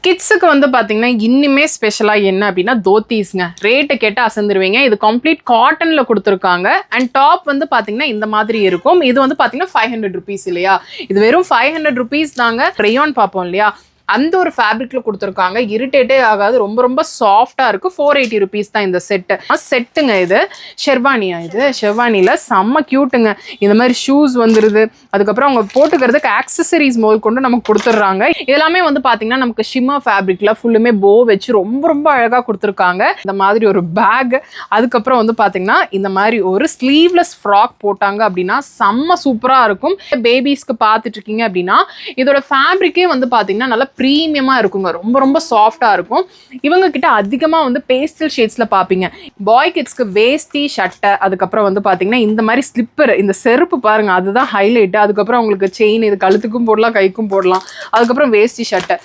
கிட்ஸுக்கு வந்து பார்த்தீங்கன்னா இன்னுமே ஸ்பெஷலாக என்ன அப்படின்னா தோத்தீஸ்ங்க. ரேட்டை கேட்டால் அசந்துருவீங்க. இது கம்ப்ளீட் காட்டனில் கொடுத்துருக்காங்க. அண்ட் டாப் வந்து பார்த்தீங்கன்னா இந்த மாதிரி இருக்கும். இது வந்து பார்த்தீங்கன்னா 500 rupees இல்லையா? இது வெறும் 500 rupees தாங்க. ரேயான் பார்ப்போம் இல்லையா, அந்த ஒரு ஃபேப்ரிக்ல கொடுத்துருக்காங்க. இரிட்டேட்டே ஆகாது. ரொம்ப ரொம்ப சாஃப்டா இருக்கு. 480 rupees தான் இந்த செட்டு. செட்டுங்க. இது ஷெர்வானியா? இது ஷெர்வானில செம்ம கியூட்டுங்க. இந்த மாதிரி ஷூஸ் வந்துருது. அதுக்கப்புறம் அவங்க போட்டுக்கிறதுக்கு ஆக்சசரிஸ் முதல் கொண்டு நமக்கு கொடுத்துட்றாங்க. இதெல்லாமே வந்து பாத்தீங்கன்னா நமக்கு ஷிம்மர் ஃபேப்ரிக்ல ஃபுல்லுமே போ வச்சு ரொம்ப ரொம்ப அழகா கொடுத்துருக்காங்க. இந்த மாதிரி ஒரு பேக், அதுக்கப்புறம் வந்து பாத்தீங்கன்னா இந்த மாதிரி ஒரு ஸ்லீவ்லெஸ் ஃப்ராக் போட்டாங்க அப்படின்னா செம்ம சூப்பரா இருக்கும். பேபிஸ்க்கு பார்த்துட்டு இருக்கீங்க அப்படின்னா இதோட ஃபேப்ரிக்கே வந்து பாத்தீங்கன்னா நல்லா ப்ரீமியமா இருக்குங்க. ரொம்ப ரொம்ப சாஃப்டா இருக்கும். இவங்க கிட்ட அதிகமா வந்து பேஸ்டல் ஷேட்ஸ்ல பாப்பீங்க. பாய் கிட்ஸ்க்கு வேஸ்டி ஷர்ட்டை, அதுக்கப்புறம் வந்து பாத்தீங்கன்னா இந்த மாதிரி ஸ்லிப்பர், இந்த செருப்பு பாருங்க, அதுதான் ஹைலைட். அதுக்கப்புறம் உங்களுக்கு செயின், இது கழுத்துக்கும் போடலாம், கைக்கும் போடலாம். அதுக்கப்புறம் வேஸ்டி ஷர்ட்டை.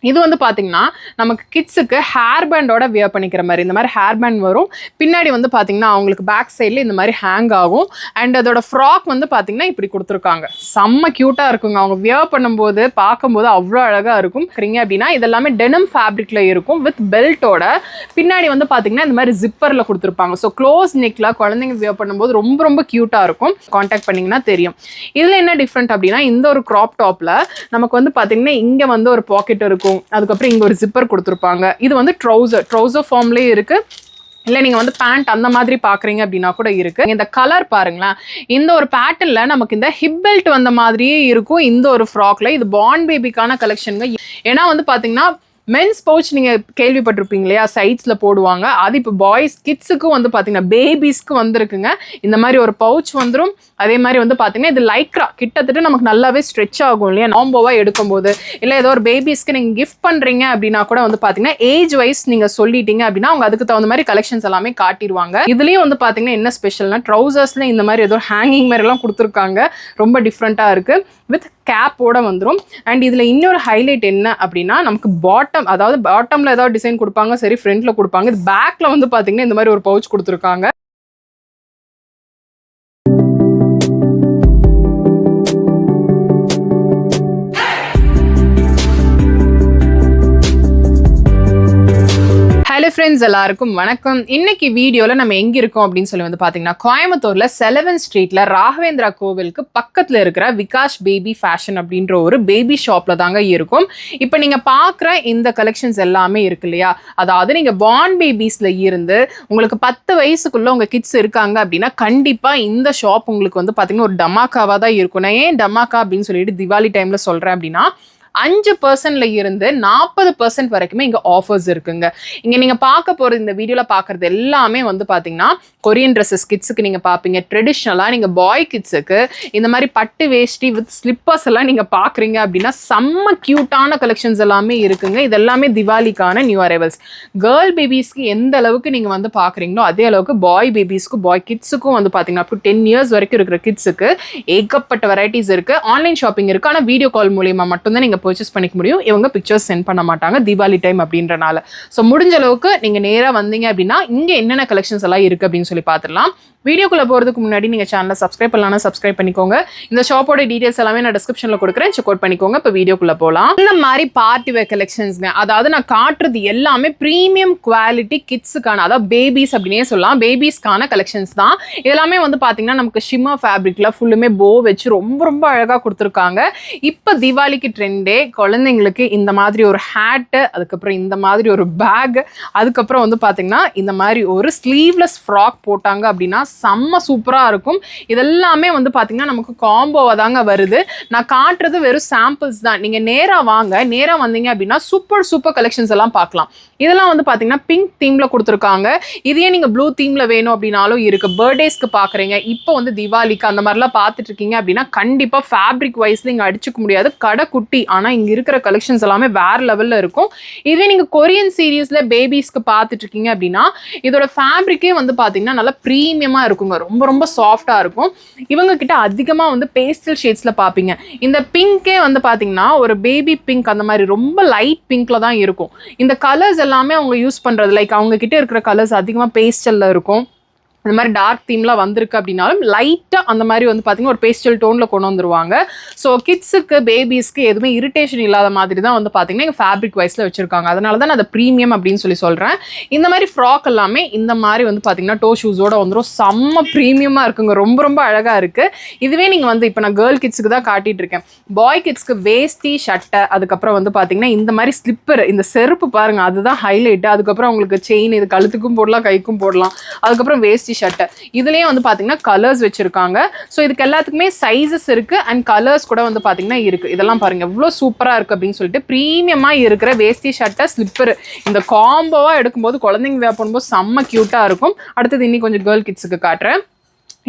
இது வந்து பார்த்தீங்கன்னா நமக்கு கிட்ஸுக்கு ஹேர் பேண்டோட வியர் பண்ணிக்கிற மாதிரி இந்த மாதிரி ஹேர் பேண்ட் வரும். பின்னாடி வந்து பார்த்தீங்கன்னா அவங்களுக்கு பேக் சைடில் இந்த மாதிரி ஹேங் ஆகும். அண்ட் அதோட ஃப்ராக் வந்து பார்த்தீங்கன்னா இப்படி கொடுத்துருக்காங்க. செம்ம க்யூட்டாக இருக்குங்க. அவங்க வியர் பண்ணும்போது பார்க்கும்போது அவ்வளோ அழகாக இருக்கும். சரிங்க அப்படின்னா இதெல்லாமே டெனம் ஃபேப்ரிக்கில் இருக்கும் வித் பெல்ட்டோட. பின்னாடி வந்து பார்த்தீங்கன்னா இந்த மாதிரி ஜிப்பரில் கொடுத்துருப்பாங்க. ஸோ க்ளோஸ் நெக்கில் குழந்தைங்க வியர் பண்ணும்போது ரொம்ப ரொம்ப க்யூட்டாக இருக்கும். கான்டாக்ட் பண்ணிங்கன்னா தெரியும். இதில் என்ன டிஃப்ரெண்ட் அப்படின்னா இந்த ஒரு க்ராப் டாப்பில் நமக்கு வந்து பார்த்தீங்கன்னா இங்கே வந்து ஒரு பாக்கெட் இருக்கும். அதுக்கப்புறம் இங்க ஒரு ஜிப்பர் கொடுத்துருப்பாங்க. இது வந்து ட்ரௌசர் ஃபார்ம்லயே இருக்கு. இல்லை நீங்கள் வந்து பேண்ட் அந்த மாதிரி பார்க்குறீங்க அப்படின்னா கூட இருக்குது. இந்த கலர் பாருங்களேன். இந்த ஒரு பேட்டர்னில் நமக்கு இந்த ஹிப் பெல்ட் வந்த மாதிரியே இருக்கும் இந்த ஒரு ஃப்ராக்ல. இது பார்ன் பேபிக்கான கலெக்ஷனுங்க. ஏன்னா வந்து பார்த்தீங்கன்னா மென்ஸ் பவுச் நீங்கள் கேள்விப்பட்டிருப்பீங்க இல்லையா, சைட்ஸில் போடுவாங்க. அது இப்போ பாய்ஸ் கிட்ஸுக்கும் வந்து பார்த்தீங்கன்னா பேபிஸ்க்கு வந்துருக்குங்க. இந்த மாதிரி ஒரு பவுச் வந்துடும். அதே மாதிரி வந்து பார்த்தீங்கன்னா இது லைக்ரா கிட்டத்தட்ட நமக்கு நல்லாவே ஸ்ட்ரெச் ஆகும் இல்லையா, நாம்போவாக எடுக்கும்போது. இல்லை ஏதோ ஒரு பேபிஸ்க்கு நீங்கள் கிஃப்ட் பண்ணுறீங்க அப்படின்னா கூட வந்து பார்த்தீங்கன்னா ஏஜ் வைஸ் நீங்கள் சொல்லிட்டீங்க அப்படின்னா அவங்க அதுக்கு தகுந்த மாதிரி கலெக்ஷன்ஸ் எல்லாமே காட்டிடுவாங்க. இதுலேயும் வந்து பார்த்தீங்கன்னா என்ன ஸ்பெஷல்னா ட்ரௌசர்ஸில் இந்த மாதிரி ஏதோ ஹேங்கிங் மாதிரிலாம் கொடுத்துருக்காங்க. ரொம்ப டிஃப்ரெண்ட்டாக இருக்குது. வித் கேப்போட வந்துடும். அண்ட் இதில் இன்னொரு ஹைலைட் என்ன அப்படின்னா நமக்கு பாட்டம், அதாவது பாட்டமில் ஏதாவது டிசைன் கொடுப்பாங்க, சரி ஃப்ரண்ட்டில் கொடுப்பாங்க. இது பேக்கில் வந்து பார்த்தீங்கன்னா இந்த மாதிரி ஒரு பவுச் கொடுத்துருக்காங்க. ஹலோ ஃப்ரெண்ட்ஸ், எல்லாருக்கும் வணக்கம். இன்னைக்கு வீடியோவில் நம்ம எங்கே இருக்கோம் அப்படின்னு சொல்லி வந்து பார்த்தீங்கன்னா கோயம்புத்தூரில் செலவன் ஸ்ட்ரீட்டில் ராகவேந்திரா கோவிலுக்கு பக்கத்தில் இருக்கிற விகாஷ் பேபி ஃபேஷன் அப்படின்ற ஒரு பேபி ஷாப்பில் தாங்க இருக்கும். இப்போ நீங்கள் பார்க்குற இந்த கலெக்ஷன்ஸ் எல்லாமே இருக்கு இல்லையா, அதாவது நீங்கள் பார்ன் பேபிஸில் இருந்து உங்களுக்கு 10 வயசுக்குள்ளே உங்கள் கிட்ஸ் இருக்காங்க அப்படின்னா கண்டிப்பாக இந்த ஷாப் உங்களுக்கு வந்து பார்த்தீங்கன்னா ஒரு டமாக்காவாக தான் இருக்கும். நான் ஏன் டமாக்கா அப்படின்னு சொல்லிட்டு திவாலி டைமில் சொல்கிறேன் அப்படின்னா 5% இருந்து 40% வரைக்குமே இங்கே ஆஃபர்ஸ் இருக்குங்க. இங்கே நீங்கள் பார்க்க போகிறது, இந்த வீடியோவில் பார்க்குறது எல்லாமே வந்து பார்த்தீங்கன்னா கொரியன் ட்ரெஸ்ஸஸ் கிட்ஸுக்கு நீங்கள் பார்ப்பீங்க. ட்ரெடிஷ்னலாக நீங்கள் பாய் கிட்ஸுக்கு இந்த மாதிரி பட்டு வேஷ்டி வித் ஸ்லிப்பர்ஸ் எல்லாம் நீங்கள் பார்க்குறீங்க அப்படின்னா செம்ம க்யூட்டான கலெக்ஷன்ஸ் எல்லாமே இருக்குங்க. இது எல்லாமே திவாலிக்கான நியூ அரைவல்ஸ். கேர்ள் பேபிஸ்க்கு எந்த அளவுக்கு நீங்கள் வந்து பார்க்குறீங்களோ அதே அளவுக்கு பாய் பேபிஸ்க்கும் பாய் கிட்ஸுக்கும் வந்து பார்த்தீங்கன்னா அப் டு 10 years வரைக்கும் இருக்கிற கிட்ஸுக்கு ஏகப்பட்ட வெரைட்டிஸ் இருக்குது. ஆன்லைன் ஷாப்பிங் இருக்குது. ஆனால் வீடியோ கால் மூலியமாக மட்டும்தான் நீங்கள் பர்ச்சேஸ் பண்ணிக்க முடியும். இவங்க பிக்சர்ஸ் சென்ட் பண்ண மாட்டாங்க தீபாவளி டைம் அப்படின்றனால. ஸோ முடிஞ்ச அளவுக்கு நீங்கள் நேராக வந்தீங்க அப்படின்னா இங்கே என்னென்ன கலெக்ஷன்ஸ் எல்லாம் இருக்குது அப்படின்னு சொல்லி பார்த்துடலாம். வீடியோக்குள்ளே போகிறதுக்கு முன்னாடி நீங்கள் சேனலை சப்ஸ்கிரைப் பண்ணலாம், சப்ஸ்கிரைப் பண்ணிக்கோங்க. இந்த ஷாப்போட டீடைல்ஸ் எல்லாமே நான் டிஸ்கிரிப்ஷனில் கொடுக்குறேன், செக் அவுட் பண்ணிக்கோங்க. இப்போ வீடியோக்குள்ளே போகலாம். இந்த மாதிரி பார்ட்டி வேர் கலெக்ஷன்ஸ்ங்க, அதாவது நான் காட்டுறது எல்லாமே ப்ரீமியம் குவாலிட்டி கிட்ஸுக்கான, அதாவது பேபிஸ் அப்படின்னே சொல்லலாம், பேபிஸ்க்கான கலெக்ஷன்ஸ் தான். இதெல்லாமே வந்து பார்த்தீங்கன்னா நமக்கு ஷிம்மர் ஃபேப்ரிக்கில் ஃபுல்லுமே போ வச்சு ரொம்ப ரொம்ப அழகாக கொடுத்துருக்காங்க. இப்போ தீபாவளிக்கு ட்ரெண்டே குழந்தைங்களுக்கு இந்த மாதிரி ஒரு ஹேட்டு, அதுக்கப்புறம் இந்த மாதிரி ஒரு பேக், அதுக்கப்புறம் வந்து பார்த்தீங்கன்னா இந்த மாதிரி ஒரு ஸ்லீவ்லெஸ் ஃப்ராக் போட்டாங்க அப்படின்னா செம்ம சூப்பராக இருக்கும். இதெல்லாமே வந்து பார்த்தீங்கன்னா நமக்கு காம்போவாக தாங்க வருது. நான் காட்டுறது வெறும் சாம்பிள்ஸ் தான். நீங்கள் நேராக வாங்க, நேராக வந்தீங்க அப்படின்னா சூப்பர் கலெக்ஷன்ஸ் எல்லாம் பார்க்கலாம். இதெல்லாம் வந்து பார்த்தீங்கன்னா பிங்க் தீமில் கொடுத்துருக்காங்க. இதையே நீங்கள் ப்ளூ தீமில் வேணும் அப்படின்னாலும் இருக்குது. பர்த்டேஸ்க்கு பார்க்குறீங்க, இப்போ வந்து தீபாவளிக்கு அந்த மாதிரிலாம் பார்த்துட்டு இருக்கீங்க அப்படின்னா கண்டிப்பாக ஃபேப்ரிக் வைஸில் இங்கே அடிச்சுக்க முடியாது. கடை குட்டி, ஆனால் இங்கே இருக்கிற கலெக்ஷன்ஸ் எல்லாமே வேறு லெவலில் இருக்கும். இதுவே நீங்கள் கொரியன் சீரீஸில் பேபிஸ்க்கு பார்த்துட்டு இருக்கீங்க அப்படின்னா இதோட ஃபேப்ரிக்கே வந்து பார்த்தீங்கன்னா நல்லா ப்ரீமியமாக இருக்குங்க. ரொம்ப ரொம்ப சாஃப்டாக இருக்கும். இவங்க கிட்ட அதிகமாக வந்து பேஸ்டல் ஷேட்ஸில் பார்ப்பீங்க. இந்த பிங்கே வந்து பார்த்தீங்கன்னா ஒரு பேபி பிங்க், அந்த மாதிரி ரொம்ப லைட் பிங்க்ல தான் இருக்கும். இந்த கலர்ஸ் எல்லாமே அவங்க யூஸ் பண்ணுறது லைக் அவங்க கிட்ட இருக்கிற கலர்ஸ் அதிகமாக பேஸ்டலில் இருக்கும். இந்த மாதிரி டார்க் தீம்லாம் வந்திருக்கு அப்படின்னாலும் லைட்டாக அந்த மாதிரி வந்து பார்த்தீங்கன்னா ஒரு பேஸ்டல் டோனில் கொண்டு வந்துருவாங்க. ஸோ கிட்ஸுக்கு பேபிஸ்க்கு எதுவுமே இரிட்டேஷன் இல்லாத மாதிரி தான் வந்து பார்த்தீங்கன்னா எங்கள் ஃபேப்ரிக் வைஸில் வச்சுருக்காங்க. அதனால தான் நான் அதை ப்ரீமியம் அப்படின்னு சொல்கிறேன். இந்த மாதிரி ஃப்ராக் எல்லாமே இந்த மாதிரி வந்து பார்த்தீங்கன்னா டோ ஷூஸோட வந்துடும். செம்ம ப்ரீமியமாக இருக்குங்க, ரொம்ப ரொம்ப அழகாக இருக்குது. இதுவே நீங்கள் வந்து இப்போ நான் கேர்ள் கிட்ஸுக்கு தான் காட்டிகிட்டு இருக்கேன். பாய் கிட்ஸ்க்கு வேஸ்டி சட்டை, அதுக்கப்புறம் வந்து பார்த்தீங்கன்னா இந்த மாதிரி ஸ்லிப்பர், இந்த செருப்பு பாருங்கள் அதுதான் ஹைலைட்டு. அதுக்கப்புறம் உங்களுக்கு செயின், இது கழுத்துக்கும் போடலாம் கைக்கும் போடலாம். அதுக்கப்புறம் வேஸ்டி ஷர்ட், இதுலயே வந்து பாத்தீங்கன்னா கலர்ஸ் வச்சிருக்காங்க. ஸோ இதுக்கு எல்லாத்துக்குமே சைஸஸ் இருக்கு அண்ட் கலர்ஸ் கூட வந்து பாத்தீங்கன்னா இருக்கு. இதெல்லாம் பாருங்க எவ்வளவு சூப்பரா இருக்கு அப்படின்னு சொல்லிட்டு ப்ரீமியமா இருக்கிற வேஸ்டி ஷர்ட்டை ஸ்லிப்பர் இந்த காம்போவா எடுக்கும்போது குழந்தைங்க வேர் பண்ணும்போது செம்ம கியூட்டா இருக்கும். அடுத்தது இன்னி கொஞ்சம் கேர்ள் கிட்ஸுக்கு காட்டுறேன்.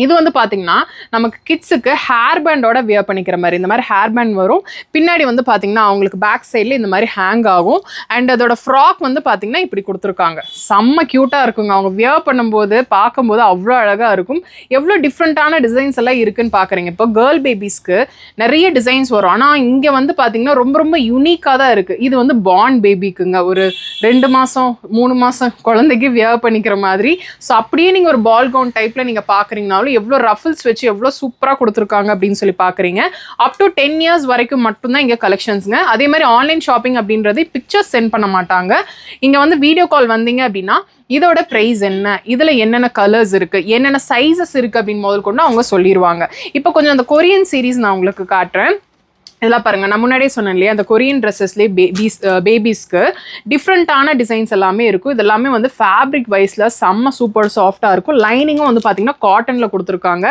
இது வந்து பார்த்தீங்கன்னா நமக்கு கிட்ஸுக்கு ஹேர் பேண்டோட வியர் பண்ணிக்கிற மாதிரி இந்த மாதிரி ஹேர் பேண்ட் வரும். பின்னாடி வந்து பார்த்தீங்கன்னா அவங்களுக்கு பேக் சைடில் இந்த மாதிரி ஹேங் ஆகும். அண்ட் அதோட ஃப்ராக் வந்து பார்த்தீங்கன்னா இப்படி கொடுத்துருக்காங்க. செம்ம க்யூட்டாக இருக்குங்க. அவங்க வியர் பண்ணும்போது பார்க்கும்போது அவ்வளோ அழகாக இருக்கும். எவ்வளோ டிஃப்ரெண்ட்டான டிசைன்ஸ் எல்லாம் இருக்குன்னு பார்க்குறீங்க. இப்போ கேர்ள் பேபிஸ்க்கு நிறைய டிசைன்ஸ் வரும். ஆனால் இங்கே வந்து பார்த்தீங்கன்னா ரொம்ப ரொம்ப யூனிக்காக தான் இருக்குது. இது வந்து பார்ன் பேபிக்குங்க, ஒரு 2 மாதம் 3 மாதம் குழந்தைக்கு வியர் பண்ணிக்கிற மாதிரி. ஸோ அப்படியே நீங்கள் ஒரு பால் கவுன் டைப்பில் நீங்கள் பார்க்குறீங்கனாலும் எவ்வளோ ரஃபிள்ஸ் வச்சு எவ்வளோ சூப்பராக கொடுத்துருக்காங்க அப்படின்னு சொல்லி பார்க்குறீங்க. அப் டு 10 years வரைக்கும் மட்டும்தான் இங்கே கலெக்ஷன்ஸுங்க. அதே மாதிரி ஆன்லைன் ஷாப்பிங் அப்படின்றது பிக்சர்ஸ் சென்ட் பண்ண மாட்டாங்க. இங்கே வந்து வீடியோ கால் வந்தீங்க அப்படின்னா இதோட ப்ரைஸ் என்ன, இதில் என்னென்ன கலர்ஸ் இருக்குது, என்னென்ன சைஸஸ் இருக்குது அப்படின்னு முதல் கொண்டு அவங்க சொல்லிடுவாங்க. இப்போ கொஞ்சம் அந்த கொரியன் சீரீஸ் நான் உங்களுக்கு காட்டுறேன். இதெல்லாம் பாருங்கள், நான் முன்னாடியே சொன்னேன் இல்லையா, அந்த கொரியன் ட்ரெஸ்ஸஸ்லேயே பேபிஸ்க்கு டிஃப்ரெண்ட்டான டிசைன்ஸ் எல்லாமே இருக்கும். இது எல்லாமே வந்து ஃபேப்ரிக் வைஸில் செம்ம சூப்பர் சாஃப்டாக இருக்கும். லைனிங்கும் வந்து பார்த்திங்கன்னா காட்டனில் கொடுத்துருக்காங்க.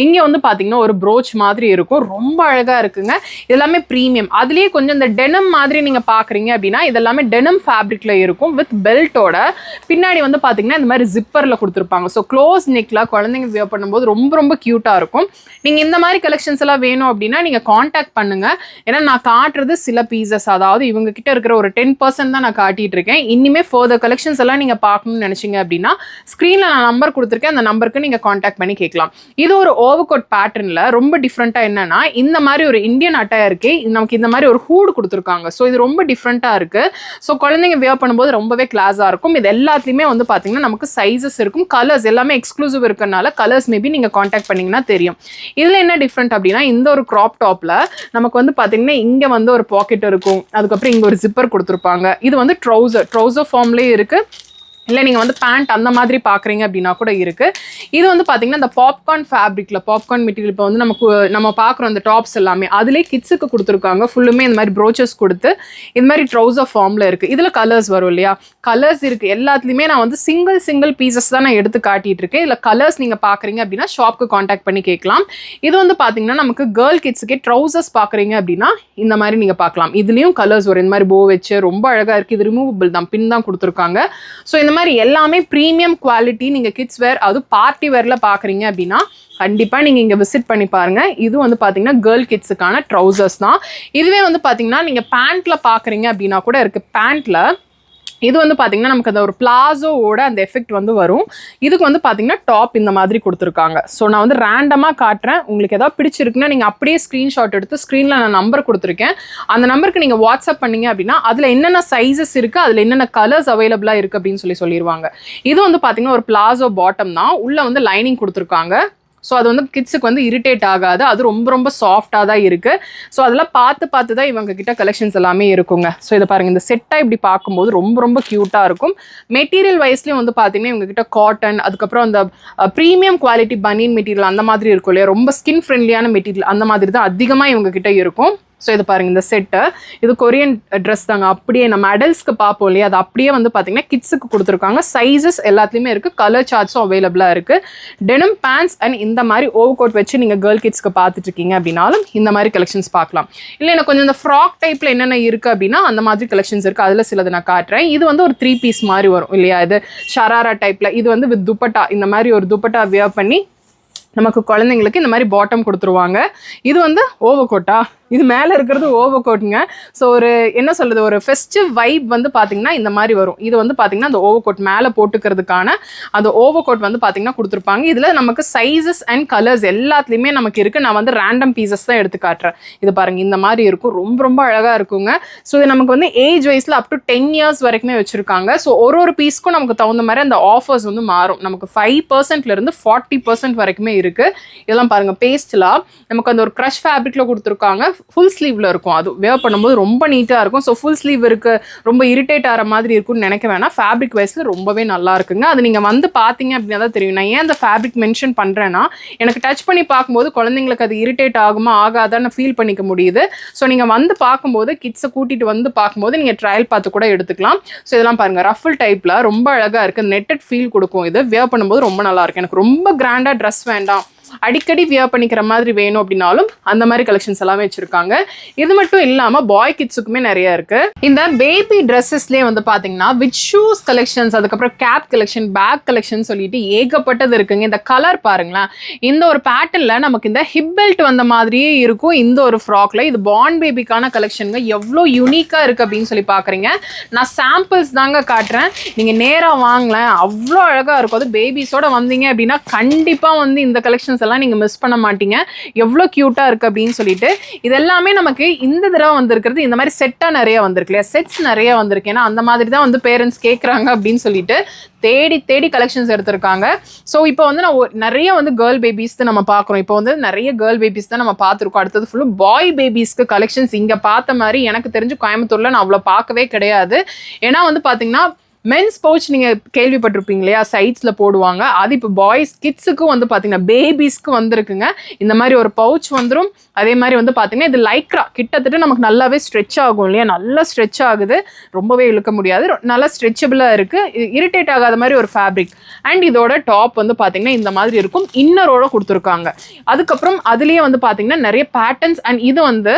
இங்கே வந்து பார்த்திங்கன்னா ஒரு ப்ரோச் மாதிரி இருக்கும், ரொம்ப அழகாக இருக்குங்க. இதெல்லாமே ப்ரீமியம். அதுலேயே கொஞ்சம் இந்த டெனம் மாதிரி நீங்கள் பார்க்குறீங்க அப்படின்னா இதெல்லாமே டெனம் ஃபேப்ரிக்கில் இருக்கும் வித் பெல்ட்டோட. பின்னாடி வந்து பார்த்திங்கன்னா இந்த மாதிரி ஜிப்பரில் கொடுத்துருப்பாங்க. ஸோ க்ளோஸ் நெக்கில் குழந்தைங்க வியர் பண்ணும்போது ரொம்ப ரொம்ப க்யூட்டாக இருக்கும். நீங்கள் இந்த மாதிரி கலெக்ஷன்ஸ் எல்லாம் வேணும் அப்படின்னா நீங்கள் காண்டாக்ட் பண்ணுங்கள். ஏன்னா நான் காட்டுறது சில பீசஸ், அதாவது இவங்க கிட்ட இருக்கிற ஒரு 10% தான் நான் காட்டிட்டு இருக்கேன். இனிமே ஃபர்தர் கலெக்ஷன்ஸ் எல்லாம் நீங்க பார்க்கணும்னு நினைச்சீங்க அப்படின்னா ஸ்கிரீன்ல நான் நம்பர் கொடுத்துருக்கேன், அந்த நம்பருக்கு நீங்க காண்டாக்ட் பண்ணி கேட்கலாம். இது ஒரு ஓவர்கோட் பேட்டர்ன்ல ரொம்ப டிஃப்ரெண்டா என்னன்னா இந்த மாதிரி ஒரு இந்தியன் அட்டையா இருக்கு, நமக்கு இந்த மாதிரி ஒரு ஹூட் கொடுத்துருக்காங்க. ஸோ இது ரொம்ப டிஃப்ரெண்டா இருக்கு. ஸோ குழந்தைங்க வியர் பண்ணும்போது ரொம்பவே கிளாஸா இருக்கும். இது எல்லாத்துலயுமே வந்து பாத்தீங்கன்னா நமக்கு சைஸஸ் இருக்கும், கலர்ஸ் எல்லாமே எக்ஸ்க்ளூசிவ் இருக்கனால கலர்ஸ் மேபி நீங்க காண்டாக்ட் பண்ணீங்கன்னா தெரியும். இதுல என்ன டிஃப்ரெண்ட் அப்படின்னா இந்த ஒரு கிராப் டாப்ல நமக்கு வந்து பாத்தீங்கன்னா இங்க வந்து ஒரு பாக்கெட் இருக்கும், அதுக்கப்புறம் இங்க ஒரு ஜிப்பர் கொடுத்துருப்பாங்க. இது வந்து ட்ரௌசர் ஃபார்ம்லயே இருக்கு. இல்லை நீங்கள் வந்து பேண்ட் அந்த மாதிரி பார்க்குறீங்க அப்படின்னா கூட இருக்குது. இது வந்து பார்த்தீங்கன்னா இந்த பாப்கார்ன் ஃபேப்ரிக்கில் பாப்கார்ன் மெட்டீரியல் இப்போ வந்து நம்ம பார்க்குறோம் இந்த டாப்ஸ் எல்லாமே அதிலே கிட்ஸுக்கு கொடுத்துருக்காங்க. ஃபுல்லுமே இந்த மாதிரி ப்ரோச்சஸ் கொடுத்து இந்த மாதிரி ட்ரௌசர் ஃபார்மில் இருக்குது. இதில் கலர்ஸ் வரும் இல்லையா, கலர்ஸ் இருக்குது. எல்லாத்துலேயுமே நான் வந்து சிங்கிள் பீசஸ் தான் நான் எடுத்து காட்டிகிட்டு இருக்கேன். இதில் கலர்ஸ் நீங்கள் பார்க்குறீங்க அப்படின்னா ஷாப்க்கு காண்டாக்ட் பண்ணி கேட்கலாம். இது வந்து பார்த்தீங்கன்னா நமக்கு கேர்ள் கிட்ஸுக்கே ட்ரௌசர்ஸ் பார்க்குறீங்க அப்படின்னா இந்த மாதிரி நீங்கள் பார்க்கலாம். இதுலேயும் கலர்ஸ் வரும், இந்த மாதிரி போ வச்சு ரொம்ப அழகாக இருக்குது. இது ரிமூவபிள் தான், பின் தான் கொடுத்துருக்காங்க. ஸோ இந்த மாதிரி எல்லாமே ப்ரீமியம் குவாலிட்டி. நீங்கள் கிட்ஸ் வேர் அது பார்ட்டி வேர்ல பார்க்குறீங்க அப்படின்னா கண்டிப்பாக நீங்கள் இங்கே விசிட் பண்ணி பாருங்கள். இது வந்து பார்த்தீங்கன்னா கேர்ள் கிட்ஸுக்கான ட்ரௌசர்ஸ் தான். இதுவே வந்து பார்த்தீங்கன்னா நீங்கள் பேண்ட்டில் பார்க்குறீங்க அப்படின்னா கூட இருக்குது. பேண்ட்டில் இது வந்து பார்த்தீங்கன்னா நமக்கு அந்த ஒரு பிளாசோவோட அந்த எஃபெக்ட் வந்து வரும். இதுக்கு வந்து பார்த்தீங்கன்னா டாப் இந்த மாதிரி கொடுத்துருக்காங்க. ஸோ நான் வந்து ரேண்டமாக காட்டுறேன். உங்களுக்கு ஏதாவது பிடிச்சிருக்குன்னா நீங்கள் அப்படியே ஸ்க்ரீன்ஷாட் எடுத்து ஸ்க்ரீனில் நான் நம்பர் கொடுத்துருக்கேன், அந்த நம்பருக்கு நீங்கள் வாட்ஸ்அப் பண்ணீங்க அப்படின்னா அதில் என்னென்ன சைஸஸ் இருக்குது, அதில் என்னென்ன கலர்ஸ் அவைலபிளாக இருக்குது அப்படின்னு சொல்லிடுவாங்க. இது வந்து பார்த்தீங்கன்னா ஒரு பிளாசோ பாட்டம் தான், உள்ளே வந்து லைனிங் கொடுத்துருக்காங்க. ஸோ அது வந்து கிட்ஸுக்கு வந்து இரிட்டேட் ஆகாது, அது ரொம்ப ரொம்ப சாஃப்டாக தான் இருக்குது. ஸோ அதெல்லாம் பார்த்து தான் இவங்க கிட்ட கலெக்ஷன்ஸ் எல்லாமே இருக்குங்க. ஸோ இதை பாருங்கள், இந்த செட்டாக இப்படி பார்க்கும்போது ரொம்ப ரொம்ப க்யூட்டாக இருக்கும். மெட்டீரியல் வைஸ்லேயும் வந்து பார்த்தீங்கன்னா இவங்க கிட்ட காட்டன், அதுக்கப்புறம் அந்த ப்ரீமியம் குவாலிட்டி பனியன் மெட்டீரியல் அந்த மாதிரி இருக்கும் இல்லையா, ரொம்ப ஸ்கின் ஃப்ரெண்ட்லியான மெட்டீரியல் அந்த மாதிரி தான் அதிகமாக இவங்க கிட்ட இருக்கும். ஸோ இது பாருங்கள், இந்த செட்டு இது கொரியன் ட்ரெஸ் தாங்க. அப்படியே நம்ம அடல்ட்ஸ்க்கு பார்ப்போம் இல்லையா, அது அப்படியே வந்து பார்த்தீங்கன்னா கிட்ஸுக்கு கொடுத்துருக்காங்க. சைஸஸ் எல்லாத்துலேயுமே இருக்குது, கலர் சார்ட்ஸும் அவைலபிளாக இருக்குது. டெனம் பேண்ட்ஸ் அண்ட் இந்த மாதிரி ஓவர் கோட் வச்சு நீங்கள் கேர்ள் கிட்ஸ்க்கு பார்த்துட்டு இருக்கீங்க அப்படின்னாலும் இந்த மாதிரி கலெக்ஷன்ஸ் பார்க்கலாம். இல்லை எனக்கு கொஞ்சம் இந்த ஃப்ராக் டைப்பில் என்னென்ன இருக்குது அப்படின்னா அந்த மாதிரி கலெக்ஷன்ஸ் இருக்குது. அதில் சிலது நான் காட்டுறேன். இது வந்து ஒரு 3 பீஸ் மாதிரி வரும் இல்லையா, இது ஷராரா டைப்பில். இது வந்து வித் துப்பட்டா, இந்த மாதிரி ஒரு துப்பட்டா வியர் பண்ணி நமக்கு குழந்தைங்களுக்கு இந்த மாதிரி பாட்டம் கொடுத்துருவாங்க. இது வந்து ஓவர் கோட்டா, இது மேலே இருக்கிறது ஓவர் கோட்டுங்க. ஸோ ஒரு என்ன சொல்கிறது, ஒரு ஃபெஸ்டிவ் வைப் வந்து பார்த்தீங்கன்னா இந்த மாதிரி வரும். இது வந்து பார்த்தீங்கன்னா அந்த ஓவர் கோட் மேலே போட்டுக்கிறதுக்கான அந்த ஓவர் கோட் வந்து பார்த்தீங்கன்னா கொடுத்துருப்பாங்க. இதில் நமக்கு சைஸஸ் அண்ட் கலர்ஸ் எல்லாத்துலேயுமே நமக்கு இருக்குது. நான் வந்து ரேண்டம் பீசஸ் தான் எடுத்து காட்டுறேன். இது பாருங்கள், இந்த மாதிரி இருக்கும். ரொம்ப ரொம்ப அழகாக இருக்குங்க. ஸோ இது நமக்கு வந்து ஏஜ் வைஸில் அப் டு 10 இயர்ஸ் வரைக்குமே வச்சுருக்காங்க. ஸோ ஒரு பீஸ்க்கும் நமக்கு தகுந்த மாதிரி அந்த ஆஃபர்ஸ் வந்து மாறும். நமக்கு 5%லேருந்து 40% வரைக்குமே இருக்குது. இதெல்லாம் பாருங்கள், பேஸ்ட்லாம் நமக்கு அந்த ஒரு க்ரஷ் ஃபேப்ரிக்கில் கொடுத்துருக்காங்க. ஃபுல் ஸ்லீவ்ல இருக்கும். அது வேர் பண்ணும்போது ரொம்ப நீட்டாக இருக்கும். ஸோ ஃபுல் ஸ்லீவ் இருக்கு, ரொம்ப இரிட்டேட் ஆகிற மாதிரி இருக்கும்னு நினைக்க வேணாம். ஃபேப்ரிக் வைஸில் ரொம்பவே நல்லா இருக்குங்க. அது நீங்கள் வந்து பார்த்தீங்க அப்படின்னா தான் தெரியும். நான் ஏன் அந்த ஃபேப்ரிக் மென்ஷன் பண்ணுறேன்னா, எனக்கு டச் பண்ணி பார்க்கும்போது குழந்தைங்களுக்கு அது இரிட்டேட் ஆகுமா ஆகாதான்னு ஃபீல் பண்ணிக்க முடியுது. ஸோ நீங்கள் வந்து பார்க்கும்போது கிட்ஸை கூட்டிகிட்டு வந்து பார்க்கும்போது நீங்கள் ட்ரையல் பார்த்து கூட எடுத்துக்கலாம். ஸோ இதெல்லாம் பாருங்கள், ரஃபிள் டைப்பில் ரொம்ப அழகாக இருக்குது. நெட்டட் ஃபீல் கொடுக்கும். இது வேர் பண்ணும்போது ரொம்ப நல்லா இருக்கும். எனக்கு ரொம்ப கிராண்டாக ட்ரெஸ் வேண்டாம், அடிக்கடி வியர் பண்ணிக்கிற மாதிரி வேணும் அப்படின்னாலும் அந்த மாதிரி கலெக்ஷன்ஸ் எல்லாமே வச்சிருக்காங்க. இது மட்டும் இல்லாமல் பாய் கிட்ஸுக்குமே நிறைய இருக்கு. இந்த பேபி ட்ரெஸ்ஸஸ்லேயே வந்து பார்த்தீங்கன்னா வித் ஷூஸ் கலெக்ஷன்ஸ், அதுக்கப்புறம் கேப் கலெக்ஷன், பேக் கலெக்ஷன் சொல்லிட்டு ஏகப்பட்டது இருக்குங்க. இந்த கலர் பாருங்களேன், இந்த ஒரு பேட்டர்ல நமக்கு இந்த ஹிப் பெல்ட் வந்த மாதிரியே இருக்கும். இந்த ஒரு ஃப்ராக்ல இது பார்ன் பேபிக்கான கலெக்ஷனுங்க. எவ்வளோ யூனிக்காக இருக்கு அப்படின்னு சொல்லி பார்க்குறீங்க. நான் சாம்பிள்ஸ் தாங்க காட்டுறேன், நீங்கள் நேராக வாங்கலேன், அவ்வளோ அழகாக இருக்கும். அது பேபிஸோட வந்தீங்க அப்படின்னா கண்டிப்பாக வந்து இந்த கலெக்ஷன்ஸ் எல்லாம் நீங்க மிஸ் பண்ண மாட்டீங்க. எவ்வளவு கியூட்டா இருக்கு அப்படின்னு சொல்லிட்டு இது எல்லாமே நமக்கு இந்த தடவை வந்திருக்கிறது. இந்த மாதிரி செட்டா நிறைய வந்திருக்கு இல்லையா, செட்ஸ் நிறைய வந்திருக்கு. ஏன்னா அந்த மாதிரி தான் வந்து பேரண்ட்ஸ் கேட்குறாங்க அப்படின்னு சொல்லிட்டு தேடி தேடி கலெக்ஷன்ஸ் எடுத்திருக்காங்க. ஸோ இப்போ வந்து நான் நிறைய வந்து கேர்ள் பேபிஸ் தான் நம்ம பார்க்குறோம். இப்போ வந்து நிறைய கேர்ள் பேபிஸ் தான் நம்ம பார்த்துருக்கோம். அடுத்தது ஃபுல்லும் பாய் பேபிஸ்க்கு கலெக்ஷன்ஸ் இங்கே பார்த்த மாதிரி எனக்கு தெரிஞ்சு கோயம்புத்தூரில் நான் அவ்வளோ பார்க்கவே கிடையாது. ஏன்னா வந்து பார்த்தீங்கன்னா மென்ஸ் பவுச் நீங்கள் கேள்விப்பட்டிருப்பீங்க இல்லையா, சைட்ஸில் போடுவாங்க. அது இப்போ பாய்ஸ் கிட்ஸுக்கும் வந்து பார்த்தீங்கன்னா பேபிஸ்க்கு வந்துருக்குங்க. இந்த மாதிரி ஒரு பவுச் வந்துடும். அதே மாதிரி வந்து பார்த்தீங்கன்னா இது லைக்ரா, கிட்டத்தட்ட நமக்கு நல்லாவே ஸ்ட்ரெச் ஆகும் இல்லையா, நல்லா ஸ்ட்ரெச் ஆகுது, ரொம்பவே இழுக்க முடியாது, நல்லா ஸ்ட்ரெச்சபிளாக இருக்குது, இரிட்டேட் ஆகாத மாதிரி ஒரு ஃபேப்ரிக். அண்ட் இதோட டாப் வந்து பார்த்தீங்கன்னா இந்த மாதிரி இருக்கும், இன்னரோட கொடுத்துருக்காங்க. அதுக்கப்புறம் அதுலேயே வந்து பார்த்தீங்கன்னா நிறைய பேட்டர்ன்ஸ். அண்ட் இது வந்து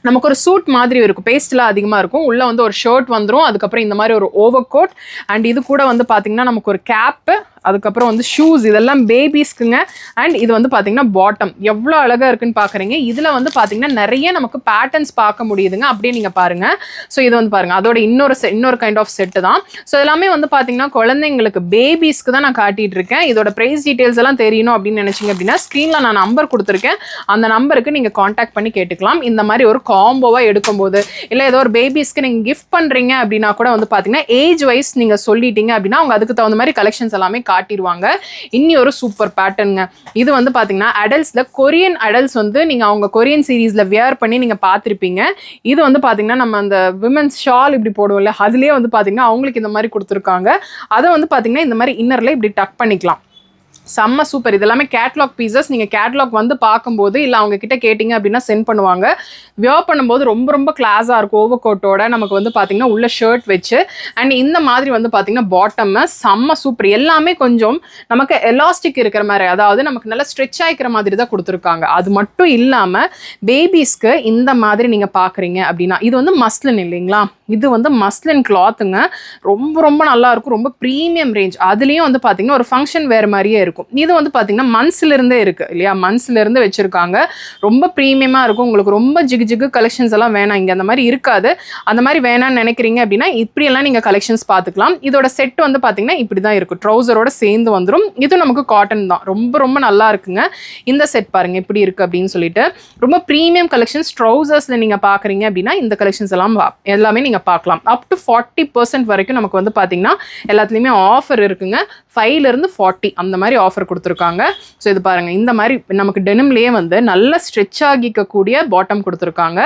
நமக்கு ஒரு சூட் மாதிரி இருக்கும், பேஸ்ட்லாம் அதிகமாக இருக்கும். உள்ளே வந்து ஒரு ஷர்ட் வந்துடும், அதுக்கப்புறம் இந்த மாதிரி ஒரு ஓவர் கோட். அண்ட் இது கூட வந்து பார்த்தீங்கன்னா நமக்கு ஒரு கேப்பு, அதுக்கப்புறம் வந்து ஷூஸ், இதெல்லாம் பேபிஸ்க்குங்க. அண்ட் இது வந்து பார்த்தீங்கன்னா பாட்டம் எவ்வளோ அழகாக இருக்குன்னு பார்க்குறீங்க. இதில் வந்து பார்த்தீங்கன்னா நிறைய நமக்கு பேட்டர்ன்ஸ் பார்க்க முடியுதுங்க. அப்படியே நீங்கள் பாருங்கள். ஸோ இது வந்து பாருங்கள், அதோட இன்னொரு கைண்ட் ஆஃப் செட்டு தான். ஸோ எல்லாமே வந்து பார்த்தீங்கன்னா குழந்தைங்களுக்கு பேபிஸ்க்கு தான் நான் காட்டிகிட்டு இருக்கேன். இதோட ப்ரைஸ் டீட்டெயில்ஸ் எல்லாம் தெரியணும் அப்படின்னு நினச்சிங்க அப்படின்னா ஸ்க்ரீனில் நான் நம்பர் கொடுத்துருக்கேன், அந்த நம்பருக்கு நீங்கள் காண்டாக்ட் பண்ணி கேட்டுக்கலாம். இந்த மாதிரி ஒரு காம்போவாக எடுக்கும்போது இல்லை ஏதோ ஒரு பேபிஸ்க்கு நீங்கள் கிஃப்ட் பண்ணுறீங்க அப்படின்னா கூட வந்து பார்த்தீங்கன்னா ஏஜ் வைஸ் நீங்கள் சொல்லிட்டீங்க அப்படின்னா அவங்க அதுக்கு தகுந்த மாதிரி கலெக்ஷன்ஸ் எல்லாமே காட்டிடுவாங்க. இன்னி ஒரு சூப்பர் பேட்டர்னுங்க. இது வந்து பார்த்தீங்கன்னா அடல்ட்ஸில் கொரியன் அடல்ட்ஸ் வந்து நீங்கள் அவங்க கொரியன் சீரீஸில் வியர் பண்ணி நீங்கள் பார்த்துருப்பீங்க. இது வந்து பார்த்தீங்கன்னா நம்ம அந்த விமென்ஸ் ஷால் இப்படி போடுவோம்ல, அதுலேயே வந்து பார்த்தீங்கன்னா அவங்களுக்கு இந்த மாதிரி கொடுத்துருக்காங்க. அதை வந்து பார்த்தீங்கன்னா இந்த மாதிரி இன்னரில் இப்படி டக் பண்ணிக்கலாம். செம்ம சூப்பர். இதெல்லாமே கேட்லாக் பீசஸ். நீங்கள் கேட்லாக் வந்து பார்க்கும்போது இல்லை அவங்க கிட்ட கேட்டிங்க அப்படின்னா சென்ட் பண்ணுவாங்க. வியர் பண்ணும்போது ரொம்ப ரொம்ப கிளாஸாக இருக்கும். ஓவர் கோட்டோட நமக்கு வந்து பார்த்தீங்கன்னா உள்ள ஷர்ட் வச்சு. அண்ட் இந்த மாதிரி வந்து பார்த்தீங்கன்னா பாட்டம்மு செம்ம சூப்பர். எல்லாமே கொஞ்சம் நமக்கு எலாஸ்டிக் இருக்கிற மாதிரி, அதாவது நமக்கு நல்லா ஸ்ட்ரெச் ஆகிக்கிற மாதிரி தான் கொடுத்துருக்காங்க. அது மட்டும் இல்லாமல் பேபிஸ்க்கு இந்த மாதிரி நீங்கள் பார்க்குறீங்க அப்படின்னா இது வந்து மஸ்லின் இல்லைங்களா, இது வந்து மஸ்லின் கிளாத்துங்க. ரொம்ப ரொம்ப நல்லா இருக்கும், ரொம்ப ப்ரீமியம் ரேஞ்ச். அதுலேயும் வந்து பார்த்தீங்கன்னா ஒரு ஃபங்க்ஷன் வேறு மாதிரியே இருக்கும். இது வந்து பார்த்தீங்கன்னா மன்ஸ்லேருந்தே இருக்குது இல்லையா, மன்ஸ்லேருந்து வச்சுருக்காங்க. ரொம்ப ப்ரீமியமாக இருக்கும். உங்களுக்கு ரொம்ப ஜிகு கலெக்ஷன்ஸ் எல்லாம் வேணாம், இங்கே அந்த மாதிரி இருக்காது. அந்த மாதிரி வேணான்னு நினைக்கிறீங்க அப்படின்னா இப்படியெல்லாம் நீங்கள் கலெக்ஷன்ஸ் பார்த்துக்கலாம். இதோட செட் வந்து பார்த்தீங்கன்னா இப்படி தான் இருக்கும், ட்ரௌசரோட சேர்ந்து வந்துடும். இது நமக்கு காட்டன் தான், ரொம்ப ரொம்ப நல்லா இருக்குங்க. இந்த செட் பாருங்கள் எப்படி இருக்குது அப்படின்னு சொல்லிட்டு. ரொம்ப ப்ரீமியம் கலெக்ஷன்ஸ் ட்ரௌசர்ஸில் நீங்கள் பார்க்குறீங்க அப்படின்னா இந்த கலெக்ஷன்ஸ் எல்லாம் எல்லாமே நீங்கள் பார்க்கலாம். அப் டு 40% வரைக்கும் நமக்கு வந்து பார்த்தீங்கன்னா எல்லாத்துலேயுமே ஆஃபர் இருக்குங்க. 5லேருந்து 40 அந்த மாதிரி ஆஃபர் கொடுத்துருக்காங்க. ஸோ இது பாருங்கள், இந்த மாதிரி நமக்கு டெனிம்லேயே வந்து நல்ல ஸ்ட்ரெச் ஆகிக்கக்கூடிய பாட்டம் கொடுத்துருக்காங்க.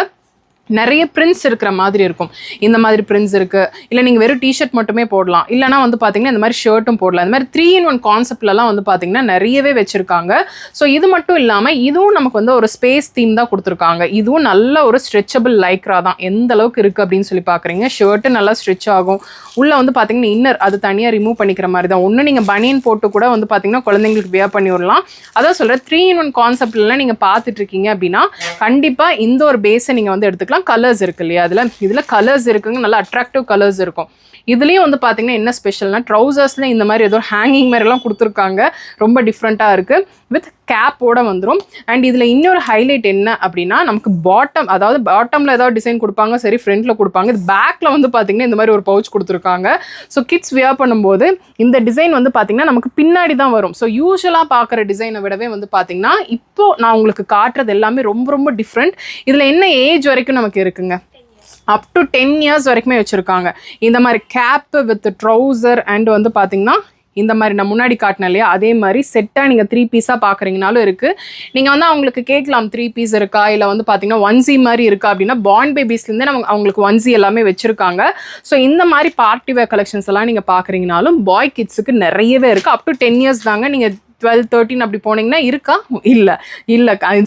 நிறைய பிரிண்ட்ஸ் இருக்கிற மாதிரி இருக்கும். இந்த மாதிரி பிரிண்ட்ஸ் இருக்குது. இல்லை நீங்கள் வெறும் டிஷர்ட் மட்டுமே போடலாம், இல்லைனா வந்து பார்த்தீங்கன்னா இந்த மாதிரி ஷர்ட்டும் போடலாம். இந்த மாதிரி 3-in-1 கான்செப்ட்லலாம் வந்து பார்த்தீங்கன்னா நிறையவே வச்சுருக்காங்க. ஸோ இது மட்டும் இல்லாமல் இதுவும் நமக்கு வந்து ஒரு ஸ்பேஸ் தீம் தான் கொடுத்துருக்காங்க. இதுவும் நல்ல ஒரு ஸ்ட்ரெச்சபிள் லைக்ரா தான். எந்த அளவுக்கு இருக்குது அப்படின்னு சொல்லி பார்க்குறீங்க. ஷர்ட்டு நல்லா ஸ்ட்ரெச் ஆகும். உள்ளே வந்து பார்த்தீங்கன்னா இன்னர் அது தனியாக ரிமூவ் பண்ணிக்கிற மாதிரி தான். ஒன்று நீங்கள் பனியன் போட்டு கூட வந்து பார்த்தீங்கன்னா குழந்தைங்களுக்கு வியர் பண்ணி விடலாம். அதான் சொல்கிறேன், 3-in-1 கான்செப்ட்லாம் நீங்கள் பார்த்துட்ருக்கீங்க அப்படின்னா கண்டிப்பாக இந்த ஒரு பேஸை நீங்கள் வந்து எடுத்துக்கலாம். கலர்ஸ் இருக்கு இல்லையா, இதுல கலர்ஸ் இருக்குங்க, நல்ல அட்ராக்டிவ் கலர்ஸ் இருக்கும். இதுலயும் வந்து பாத்தீங்கன்னா என்ன ஸ்பெஷல்னா ட்ரௌசர்ஸ்ல இந்த மாதிரி ஏதோ ஹேங்கிங் மாதிரி எல்லாம் கொடுத்துருக்காங்க. ரொம்ப டிஃப்ரெண்டா இருக்கு. வித் கேப்போட வந்துடும். அண்ட் இதில் இன்னொரு ஹைலைட் என்ன அப்படின்னா, நமக்கு பாட்டம், அதாவது பாட்டமில் ஏதாவது டிசைன் கொடுப்பாங்க, சரி ஃப்ரண்ட்டில் கொடுப்பாங்க. இது பேக்கில் வந்து பார்த்தீங்கன்னா இந்த மாதிரி ஒரு பவுச் கொடுத்துருக்காங்க. ஸோ கிட்ஸ் வியர் பண்ணும்போது இந்த டிசைன் வந்து பார்த்தீங்கன்னா நமக்கு பின்னாடி தான் வரும். ஸோ யூஸ்வலாக பார்க்குற டிசைனை விடவே வந்து பார்த்தீங்கன்னா இப்போ நான் உங்களுக்கு காட்டுறது எல்லாமே ரொம்ப ரொம்ப டிஃப்ரெண்ட். இதில் என்ன ஏஜ் வரைக்கும் நமக்கு இருக்குங்க, அப் டு 10 இயர்ஸ் வரைக்குமே வச்சுருக்காங்க. இந்த மாதிரி கேப்பு வித் ட்ரௌசர் அண்ட் வந்து பார்த்தீங்கன்னா இந்த மாதிரி நான் முன்னாடி காட்டினேன் இல்லையா, அதே மாதிரி செட்டாக நீங்கள் 3 பீஸாக பார்க்குறீங்கனாலும் இருக்குது. நீங்கள் வந்து அவங்களுக்கு கேட்கலாம் 3 பீஸ் இருக்கா, இல்லை வந்து பார்த்தீங்கன்னா 1Z மாதிரி இருக்கா அப்படின்னா, பார்ன் பேபிஸ்லேருந்தே நம்ம அவங்களுக்கு 1Z எல்லாமே வச்சுருக்காங்க. ஸோ இந்த மாதிரி பார்ட்டி வேர் கலெக்ஷன்ஸ் எல்லாம் நீங்கள் பார்க்குறீங்கனாலும் பாய் கிட்ஸுக்கு நிறையவே இருக்குது. அப் டு 10 இயர்ஸ் தாங்க. நீங்கள் 12, 13 அப்படி போனீங்கன்னா இருக்கா, இல்லை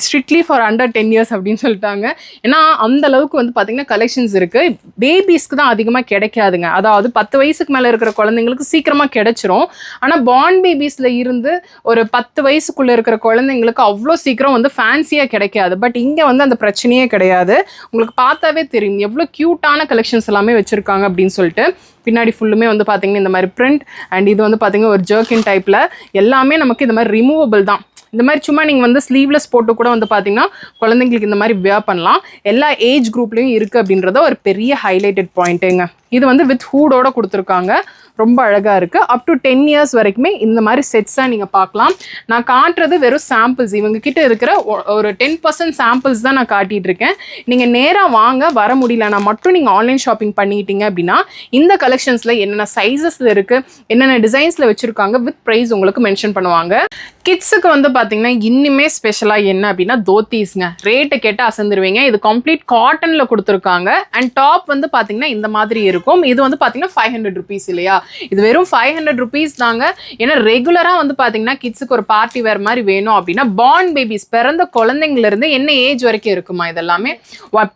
ஸ்ட்ரிக்ட்லி ஃபார் அண்டர் 10 இயர்ஸ் அப்படின்னு சொல்லிட்டாங்க. ஏன்னா அந்த அளவுக்கு வந்து பார்த்தீங்கன்னா கலெக்ஷன்ஸ் இருக்குது. பேபிஸ்க்கு தான் அதிகமாக கிடைக்காதுங்க. அதாவது 10 வயசுக்கு மேலே இருக்கிற குழந்தைங்களுக்கு சீக்கிரமாக கிடைச்சிரும். ஆனால் பார்ன் பேபிஸில் இருந்து ஒரு 10 வயசுக்குள்ளே இருக்கிற குழந்தைங்களுக்கு அவ்வளோ சீக்கிரம் வந்து ஃபேன்சியாக கிடைக்காது. பட் இங்கே வந்து அந்த பிரச்சனையே கிடையாது. உங்களுக்கு பார்த்தாவே தெரியும் எவ்வளோ க்யூட்டான கலெக்ஷன்ஸ் எல்லாமே வச்சுருக்காங்க அப்படின்னு சொல்லிட்டு. பின்னாடி ஃபுல்லுமே வந்து பார்த்தீங்கன்னா இந்த மாதிரி பிரிண்ட் அண்ட் இது வந்து பார்த்தீங்கன்னா ஒரு ஜர்க்கின் டைப்பில் எல்லாமே நமக்கு இந்த மாதிரி ரிமூவபிள் தான். இந்த மாதிரி சும்மா நீங்கள் வந்து ஸ்லீவ்லெஸ் போட்டு கூட வந்து பார்த்தீங்கன்னா குழந்தைங்களுக்கு இந்த மாதிரி வியர் பண்ணலாம். எல்லா ஏஜ் குரூப்லேயும் இருக்குது அப்படின்றத ஒரு பெரிய ஹைலைட்டட் பாயிண்ட்டுங்க. இது வந்து வித் ஹூடோட கொடுத்துருக்காங்க. ரொம்ப அழகாக இருக்குது. அப் டு 10 இயர்ஸ் வரைக்குமே இந்த மாதிரி செட்ஸாக நீங்கள் பார்க்கலாம். நான் காட்டுறது வெறும் சாம்பிள்ஸ். இவங்க கிட்ட இருக்கிற ஒரு 10% சாம்பிள்ஸ் தான் நான் காட்டிகிட்டு இருக்கேன். நீங்கள் நேராக வாங்க, வர முடியலன்னா மட்டும் நீங்கள் ஆன்லைன் ஷாப்பிங் பண்ணிக்கிட்டீங்க அப்படின்னா இந்த கலெக்ஷன்ஸில் என்னென்ன சைஸஸில் இருக்குது, என்னென்ன டிசைன்ஸில் வச்சுருக்காங்க, வித் ப்ரைஸ் உங்களுக்கு மென்ஷன் பண்ணுவாங்க. கிட்ஸுக்கு வந்து பார்த்தீங்கன்னா இன்னுமே ஸ்பெஷலாக என்ன அப்படின்னா தோத்தீஸ்ங்க. ரேட்டு கேட்டால் அசந்துருவீங்க. இது கம்ப்ளீட் காட்டனில் கொடுத்துருக்காங்க. அண்ட் டாப் வந்து பார்த்தீங்கன்னா இந்த மாதிரி இருக்கும். இது வந்து பார்த்தீங்கன்னா 500 rupees இல்லையா, இது வெறும் 500 rupees தாங்க. ஏன்னா ரெகுலராக வந்து பார்த்தீங்கன்னா கிட்ஸுக்கு ஒரு பார்ட்டி வேர் மாதிரி வேணும் அப்படின்னா பார்ன் பேபிஸ் பிறந்த குழந்தைங்கலேருந்து என்ன ஏஜ் வரைக்கும் இருக்குமா, இதெல்லாமே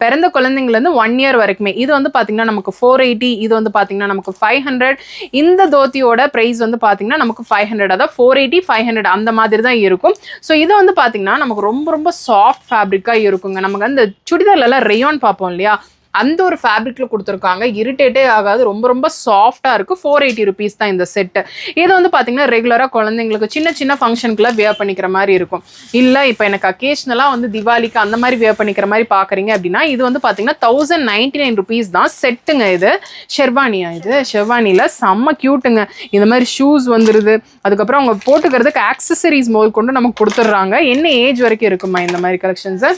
பிறந்த குழந்தைங்கலேருந்து 1 year வரைக்குமே. இது வந்து பார்த்தீங்கன்னா நமக்கு 480, இது வந்து பார்த்தீங்கன்னா நமக்கு 500. இந்த தோத்தியோட ப்ரைஸ் வந்து பார்த்தீங்கன்னா நமக்கு 500, அதாவது 480, 500 அந்த மாதிரி தான் இருக்கும். ஸோ இது வந்து பார்த்தீங்கன்னா நமக்கு ரொம்ப ரொம்ப சாஃப்ட் ஃபேப்ரிக்காக இருக்குங்க. நமக்கு அந்த சுடிதார்லாம் ரேயான் பார்ப்போம் இல்லையா, அந்த ஒரு ஃபேப்ரிக்கில் கொடுத்துருக்காங்க. இரிட்டேட்டே ஆகாது, ரொம்ப ரொம்ப சாஃப்டாக இருக்குது. 480 rupees தான் இந்த செட்டு. இது வந்து பார்த்தீங்கன்னா ரெகுலராக குழந்தைங்களுக்கு சின்ன சின்ன ஃபங்க்ஷனுக்குலாம் வியர் பண்ணிக்கிற மாதிரி இருக்கும். இல்லை இப்போ எனக்கு அக்கேஷ்னலாக வந்து திவாலிக்கு அந்த மாதிரி வியர் பண்ணிக்கிற மாதிரி பார்க்குறீங்க அப்படின்னா இது வந்து பார்த்தீங்கன்னா 1099 rupees தான் செட்டுங்க. இது ஷெர்வானியா, இது ஷெர்வானியில் செம்ம க்யூட்டுங்க. இந்த மாதிரி ஷூஸ் வந்துடுது. அதுக்கப்புறம் அவங்க போட்டுக்கிறதுக்கு ஆக்சசரிஸ் முதல் கொண்டு நமக்கு கொடுத்துட்றாங்க. என்ன ஏஜ் வரைக்கும் இருக்குமா இந்த மாதிரி collections?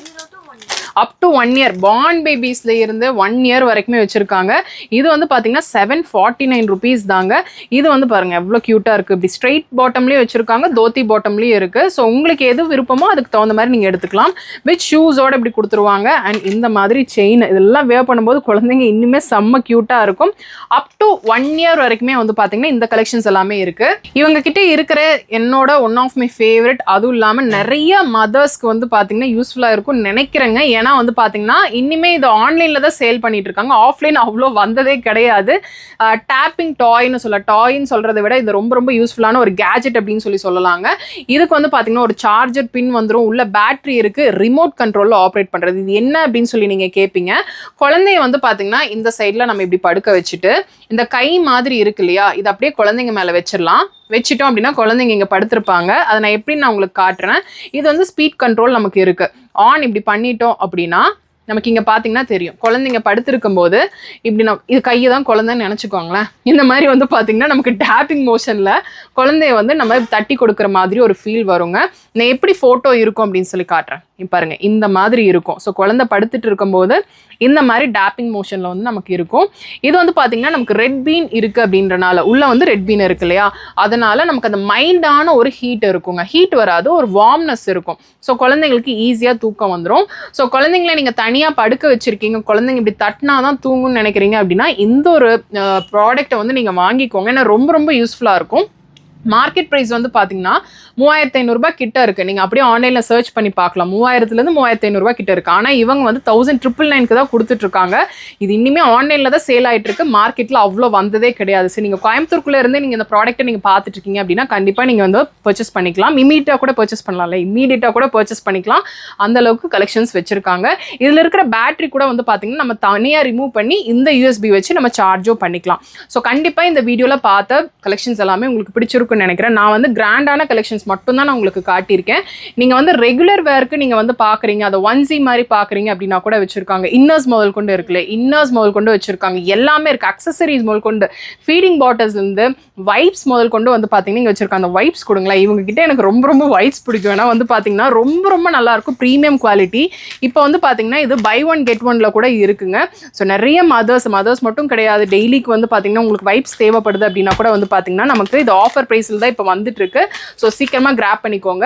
Up to 1 year born பேபிஸ்ல இருந்து 1 year வரைக்குமே வச்சிருக்காங்க. இது வந்து பார்த்தீங்கன்னா 749 rupees தாங்க. இது வந்து பாருங்க எவ்வளோ க்யூட்டாக இருக்குது. இப்படி ஸ்ட்ரெயிட் பாட்டம்லேயே வச்சிருக்காங்க, தோத்தி பாட்டம்லேயும் இருக்குது. ஸோ உங்களுக்கு எது விருப்பமோ அதுக்கு தகுந்த மாதிரி நீங்கள் எடுத்துக்கலாம். வித் ஷூஸோட இப்படி கொடுத்துருவாங்க. அண்ட் இந்த மாதிரி செயின் இதெல்லாம் வேர் பண்ணும்போது குழந்தைங்க இன்னுமே செம்ம க்யூட்டாக இருக்கும். அப் டு 1 year வரைக்குமே வந்து பார்த்தீங்கன்னா இந்த கலெக்ஷன்ஸ் எல்லாமே இருக்குது. இவங்க கிட்டே இருக்கிற என்னோட ஒன் ஆஃப் மை ஃபேவரட், அதுவும் இல்லாமல் நிறைய மதர்ஸ்க்கு வந்து பார்த்தீங்கன்னா யூஸ்ஃபுல்லாக இருக்கும்னு நினைக்கிறேங்க. ஏன்னா வந்து பார்த்தீங்கன்னா இனிமே இது ஆன்லைனில் தான் சேல் பண்ணிட்டு இருக்காங்க. ஆஃப்லைன் அவ்வளோ வந்ததே கிடையாது. டேப்பிங் டாய்னு டாய்ன்னு சொல்கிறத விட இது ரொம்ப ரொம்ப யூஸ்ஃபுல்லான ஒரு கேஜெட் அப்படின்னு சொல்லலாங்க. இதுக்கு வந்து பார்த்தீங்கன்னா ஒரு சார்ஜர் பின் வந்துடும், உள்ள பேட்டரி இருக்குது, ரிமோட் கண்ட்ரோலில் ஆப்ரேட் பண்ணுறது. இது என்ன அப்படின்னு சொல்லி நீங்கள் கேட்பீங்க. குழந்தைய வந்து பார்த்தீங்கன்னா இந்த சைடில் நம்ம இப்படி படுக்க வச்சுட்டு இந்த கை மாதிரி இருக்கு இல்லையா, இது அப்படியே குழந்தைங்க மேலே வச்சிடலாம். வச்சுட்டோம் அப்படின்னா குழந்தைங்க இங்கே படுத்திருப்பாங்க. அதை நான் எப்படி நான் உங்களுக்கு காட்டுறேன். இது வந்து ஸ்பீட் கண்ட்ரோல் நமக்கு இருக்குது. ஆன் இப்படி பண்ணிட்டோம் அப்படின்னா நமக்கு இங்கே பார்த்தீங்கன்னா தெரியும் குழந்தைங்க படுத்திருக்கும் போது இப்படி இது கையை தான் குழந்தைன்னு நினச்சிக்கோங்களேன். இந்த மாதிரி வந்து பார்த்தீங்கன்னா நமக்கு டேப்பிங் மோஷனில் குழந்தைய வந்து நம்ம தட்டி கொடுக்குற மாதிரி ஒரு ஃபீல் வருங்க. நான் எப்படி ஃபோட்டோ இருக்கும் அப்படின்னு சொல்லி காட்டுறேன். பாருங்க இந்த மாதிரி இருக்கும். ஸோ குழந்தை படுத்துட்டு இருக்கும்போது இந்த மாதிரி டேப்பிங் மோஷனில் வந்து நமக்கு இருக்கும். இது வந்து பார்த்தீங்கன்னா நமக்கு ரெட் பீன் இருக்குது அப்படின்றனால, உள்ளே வந்து ரெட் பீன் இருக்கு இல்லையா, அதனால நமக்கு அந்த மைல்டான ஒரு ஹீட் இருக்குங்க. ஹீட் வராது, ஒரு வார்ம்னஸ் இருக்கும். ஸோ குழந்தைங்களுக்கு ஈஸியாக தூக்கம் வந்துடும். ஸோ குழந்தைங்கள நீங்கள் தனியாக படுக்க வச்சுருக்கீங்க, குழந்தைங்க இப்படி தட்டினா தான் தூங்குன்னு நினைக்கிறீங்க அப்படின்னா இந்த ஒரு ப்ராடக்ட்டை வந்து நீங்கள் வாங்கிக்கோங்க. ஏன்னா ரொம்ப ரொம்ப யூஸ்ஃபுல்லாக இருக்கும். மார்க்கெட் ப்ரைஸ் வந்து பார்த்தீங்கன்னா 3500 கிட்ட இருக்குது. நீங்கள் அப்படியே ஆன்லைனில் சர்ச் பண்ணி பார்க்கலாம். 3000லேருந்து 3500 கிட்ட இருக்குது. ஆனால் இவங்க வந்து 1999 தான் கொடுத்துட்ருக்காங்க. இது இன்னுமே ஆன்லைனில் தான் சேல் ஆகிட்டு இருக்கு. மார்க்கெட்டில் அவ்வளோ வந்ததே கிடையாது. சரி, நீங்கள் கோயம்புத்தூர்க்குள்ளே இருந்து நீங்கள் இந்த ப்ராடக்ட்டை நீங்கள் பார்த்துட்டு இருக்கீங்க அப்படின்னா கண்டிப்பாக நீங்கள் வந்து பர்ச்சேஸ் பண்ணிக்கலாம். இமீடியட்டாக கூட பர்ச்சேஸ் பண்ணலாம்ல, இமீடியட்டாக கூட பர்ச்சேஸ் பண்ணிக்கலாம். அந்த அளவுக்கு கலெக்ஷன்ஸ் வச்சுருக்காங்க. இதில் இருக்கிற பேட்டரி கூட வந்து பார்த்தீங்கன்னா நம்ம தனியாக ரிமூவ் பண்ணி இந்த USB வச்சு நம்ம சார்ஜும் பண்ணிக்கலாம். ஸோ கண்டிப்பாக இந்த வீடியோவில் பார்த்த கலெக்ஷன்ஸ் எல்லாமே உங்களுக்கு பிடிச்சிருக்கும் பிடிச்சிருக்குன்னு நினைக்கிறேன். நான் வந்து கிராண்டான கலெக்ஷன்ஸ் மட்டும் தான் நான் உங்களுக்கு காட்டியிருக்கேன். நீங்கள் வந்து ரெகுலர் வேர்க்கு நீங்கள் வந்து பார்க்குறீங்க, அதை ஒன்சி மாதிரி பார்க்குறீங்க அப்படின்னா கூட வச்சுருக்காங்க. இன்னர்ஸ் முதல் கொண்டு இருக்குல்ல, இன்னர்ஸ் முதல் கொண்டு வச்சுருக்காங்க, எல்லாமே இருக்குது. அக்சசரிஸ் முதல் கொண்டு, ஃபீடிங் பாட்டில்ஸ்லேருந்து வைப்ஸ் முதல் கொண்டு வந்து பார்த்தீங்கன்னா இங்கே வச்சுருக்காங்க. அந்த வைப்ஸ் கொடுங்களேன், இவங்ககிட்ட எனக்கு ரொம்ப ரொம்ப வைப்ஸ் பிடிக்கும். ஏன்னா வந்து பார்த்தீங்கன்னா ரொம்ப ரொம்ப நல்லாயிருக்கும், ப்ரீமியம் குவாலிட்டி. இப்போ வந்து பார்த்தீங்கன்னா இது பை ஒன் கெட் ஒன்ல கூட இருக்குங்க. ஸோ நிறைய மதர்ஸ் மட்டும் கிடையாது, டெய்லிக்கு வந்து பார்த்தீங்கன்னா உங்களுக்கு வைப்ஸ் தேவைப்படுது அப்படின்னா கூட வந்து பார்த்தீங்கன்னா நமக்கு இது ஆஃபர் ப்ரைஸில் தான் இப்போ வந்துட்டு இருக்கு. ஸோ சீக்கிரமாக கிராப் பண்ணிக்கோங்க.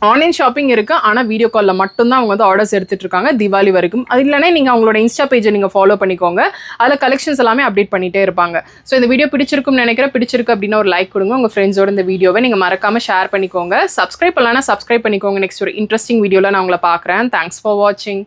ஆன்லைன் ஷாப்பிங் இருக்குது, ஆனால் வீடியோ காலில் மட்டும்தான் அவங்க வந்து ஆர்டர்ஸ் எடுத்துகிட்டு இருக்காங்க தீபாவளி வரைக்கும். அது இல்லைனா நீங்கள் அவங்களோட இன்ஸ்டா பேஜை நீங்கள் ஃபாலோ பண்ணிக்கோங்க, அதில் கலெக்ஷன்ஸ் எல்லாமே அப்டேட் பண்ணிகிட்டே இருப்பாங்க. ஸோ இந்த வீடியோ பிடிச்சிருக்கும்னு நினைக்கிறேன். பிடிச்சிருக்கு அப்படின்னா ஒரு லைக் கொடுங்க, உங்கள் ஃப்ரெண்ட்ஸோட இந்த வீடியோவை நீங்கள் மறக்காமல் ஷேர் பண்ணிக்கோங்க. சப்ஸ்கிரைப் பண்ணலாம்னா சப்ஸ்கிரைப் பண்ணிக்கோங்க. நெக்ஸ்ட் ஒரு இன்ட்ரெஸ்டிங் வீடியோவில் நான் உங்களை பார்க்குறேன். தேங்க்ஸ் ஃபார் வாட்சிங்.